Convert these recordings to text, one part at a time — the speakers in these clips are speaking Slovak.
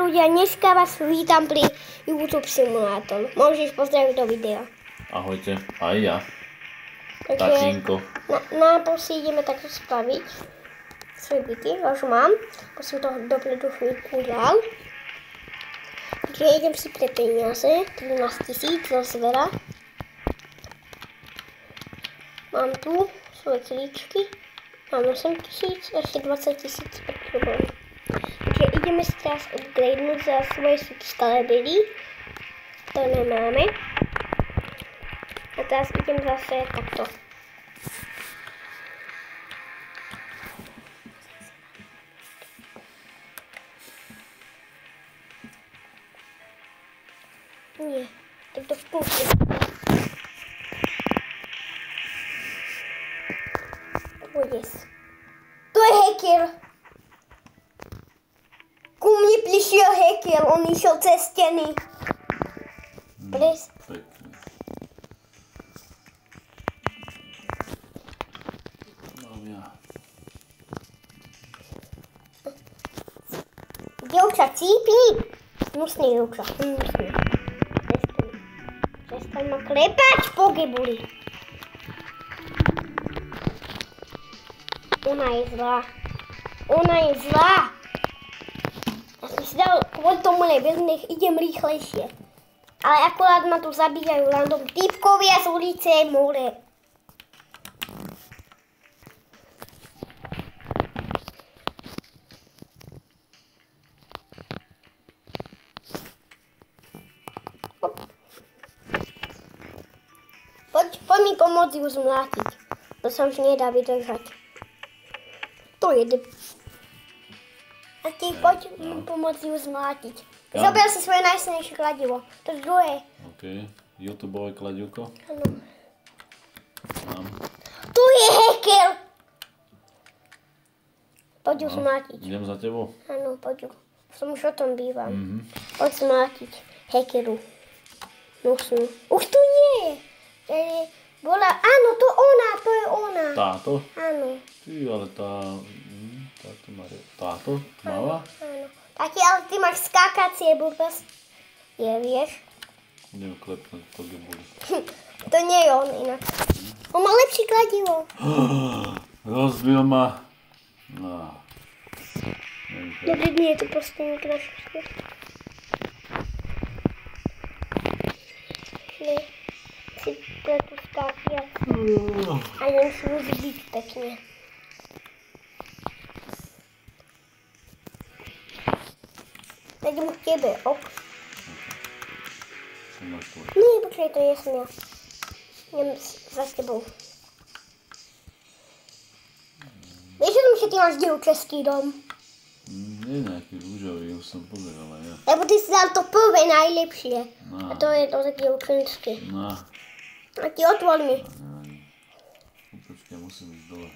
ľudia, dneska vás vítam pri YouTube simulátor. Môžeš pozdraviť do videa. Ahojte, aj ja. Tatínko. Na si ideme takto spraviť. Svoje byty, už mám. Musím to dopredu chvíľku dal. Takže idem si pre peniaze. 13 000 zo zvera. Mám tu svoje klíčky. Mám 8 000, ešte 20 000 potrebujem. Takže ideme si teraz upgradenúť za svoje subscribery, ktoré máme. A teraz idem zase takto. Nie, takto v púšti. To je hacker. Ku mne prišiel hacker, on išiel cez steny. Pres. Dievča cípi. Hnusný dievča. Hnusný. Prestaň ma klepať, pogebuli. Ona je zlá. Ona je zlá. Ja som si dal kvôli tomu bez nech idem rýchlejšie. Ale akurát ma tu zabíjajú random typkovia z ulice more. Poď mi pomôcť ju zmlátiť. To sa už nedá vydržať. To je A ty poď mi pomôcť ju zmlátiť. Zober si svoje najsilnejšie kladivo. To je druhé. OK. YouTubeové kladivko. Áno. Mám. Tu je hacker! Poď ju zmlátiť. Idem za tebou? Áno, poď ju. Som už o tom bývam. Poď zmlátiť hackeru. Hnusnú. Už tu nie je. Áno, to je ona. Táto? Áno. Ty, ale táto mala? Áno. Taký, ale ty máš skákacie blbosť. Vieš? Idem klepnúť, to kde boli. To nie je on inak. On má lepšie kladivo. Rozbil ma. Dobrý, nie je to proste nekrašovské. Si preto skápiať. A idem si ju zbiť pekne. Idem k tebe, op. Nie, počkaj, to nie som ja. Idem za tebou. Vieš o tom, že ty máš dievčeský dom? Nie nejaký rúžový, už som pozeral aj ja. Lebo ty si dal to prvé najlepšie. A to je to také dievčenské. A ti otvor mi. Počkaj, musím ísť dole.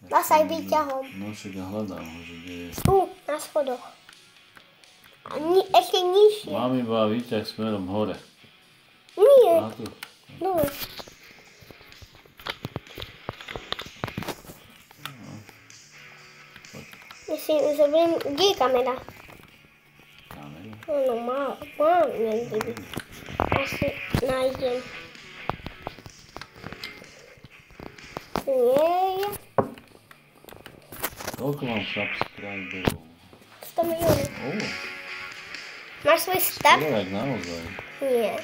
Dá sa aj výťahom. No však ja hľadám ho, že kde je. Tu, na schodoch. A ešte nižšie. Mám iba výťah smerom hore. Nie. A tu. Dole. Kde je kamera? Kamera? No, mám niekde. Asi nájdem. Nie je. Koľko mám subscriberov? 100 miliónov. Máš svoj stav? Skoro jak naozaj. Nie.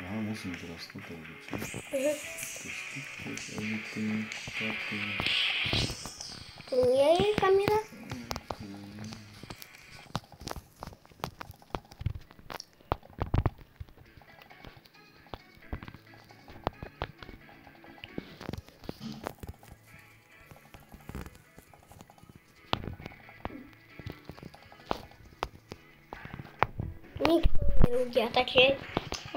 Aha, musím teraz toto udiť, čo? Tu nie je kamera? Nikto neľudia, takže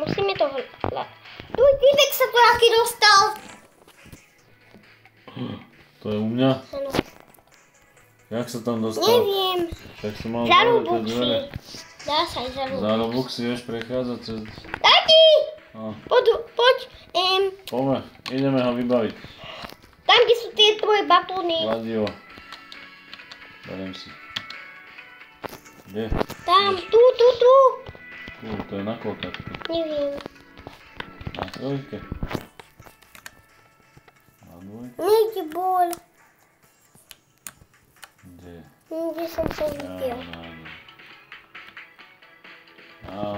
musíme to hľadať. Tu týpek sa tu aký dostal. To je u mňa? Áno. Jak sa tam dostal? Neviem. Tak som mal Za Robuxy. Dá sa aj za Robuxy. Za Robuxy vieš prechádzať cez... Tati! Poď. Poďme, ideme ho vybaviť. Tam, kde sú tie tvoje batóny. Kladivo. Berem si. Kde? Tam, tu. To je na koľkátke? Neviem. Na trojke? Na dvojke? Niekde bol. Kde? Niekde som to videl.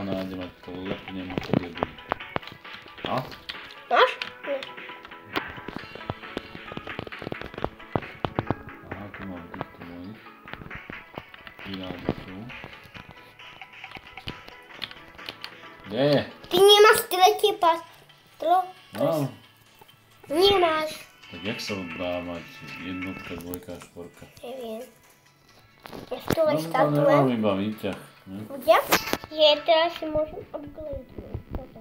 Nájdem, ak to lepnem pod jedným. A? Máš? Nie. Aha, tu mám týchto mojich. Vyrábakov. Kde je? Ty nemáš tretie patro? No. Nemáš. Tak jak sa dá mať jednotka, dvojka a štvorka? Neviem. Ja si tu No, nemám iba výťah. Kde? Je, teraz si môžem upgradovať toto.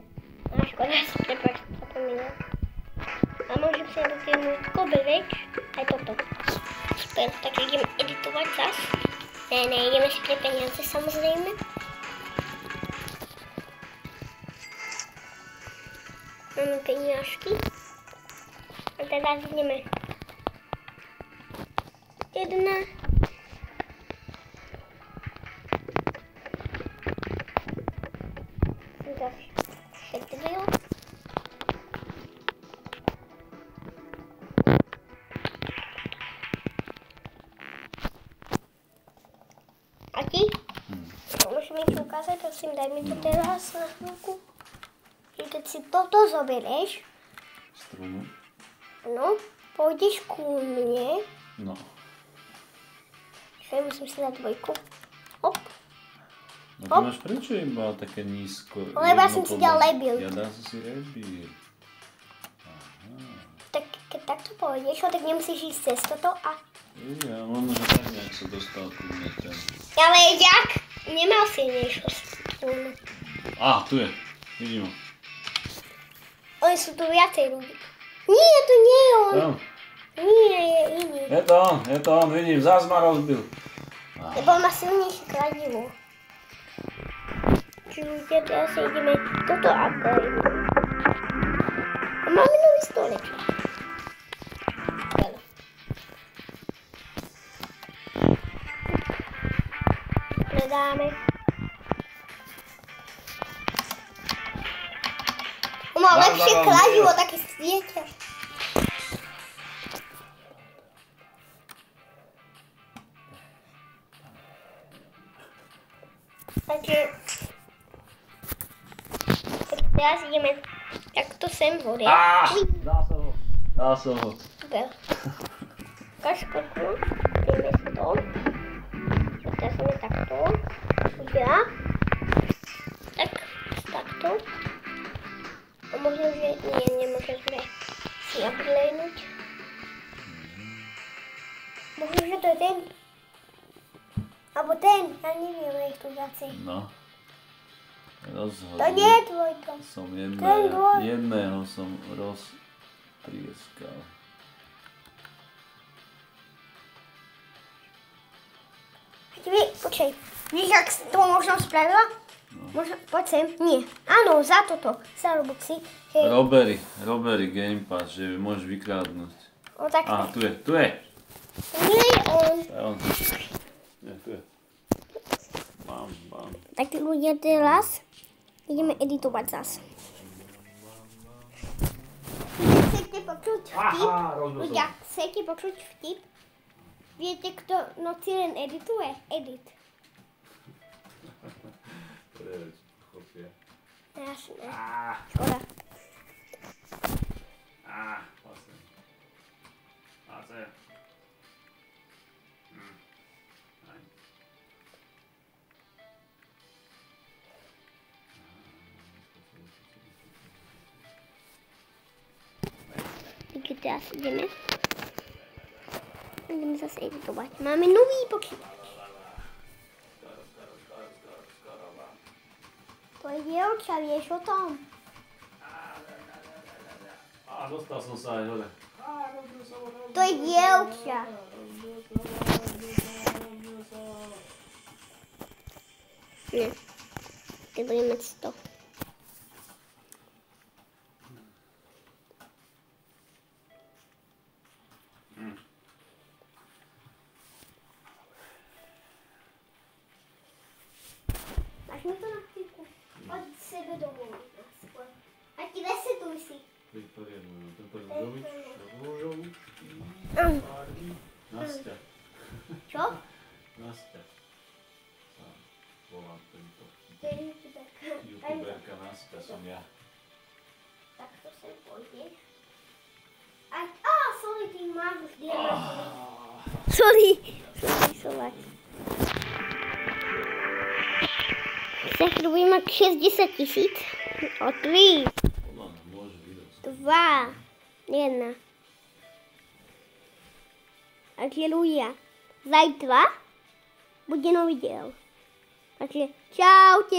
A škoda, si prepáč, zapomínam. A môžem si rozdielnúť koberek, aj toto. Super, tak idem editovať zas. Ne, ideme si pre peniaze samozrejme. Máme peniažky. A teraz ideme. Jedna. Šetril. A ty? Môžeme ti ukázať, prosím, daj mi to teraz na chvíľku. Že keď si toto zoberieš, Strunu. no, pôjdeš ku mne. No. Čo, musím si dať dvojku. Hop. No to máš prečo iba také nízko? Lebo ja som si dal lebil. Ja dám si lebil. Tak keď takto pôjdeš, tak nemusíš ísť cez toto a... Ja možno, že tak nejak sa dostal ku mne ten. Ale jak? Nemal silnejšiu strunu. Tu je. Vidím ho. Oni sú tu viacej ľudí. Nie, to nie je on. Tam. Nie, je iný. Je to on, vidím, zás ma rozbil. Lebo má silnejšie kladivo. Čiže teraz ideme toto upgrade. A máme nový stolečok. Predáme. On má lepšie kladivo, také svietia. Takže teraz ideme takto sem hore. Dá som ho. Super. Kaškoku, ideme si to. Teraz ideme takto. Ja. Tak, takto. A možno, že nemôžeme si upgradenúť. Možno, že to je ten. Alebo ten, ja neviem, je tu viacej. No. Rozhodne. To nie je dvojka. Som jedného som roztrieskal. Počkaj, víš, jak to možno spravila? No. Poď sem, nie. Áno, za toto, za Robuxy. Robery Game Pass, že môžeš vykradnúť. O, tak. Aha, tu je. Nie je on. To je on. Nie, tu je. Bam. Tak ľudia, teraz ideme editovať zas. Chcete počuť vtip? Ľudia, chcete počuť vtip? Viete, kto noci len edituje? Edit. Jasné. Škoda. Vlastne. Zase. Takže teraz ideme zase editovať. Máme nový počítač. To je dievča, vieš o tom? Dostal som sa aj dole. To je dievča. Nie. Keď budeme mať 100. Sorry. Za chvíli budeme k 60 000. O 3, 2, 1. Aleluja. Zajtra bude nový diel. Takže čaute.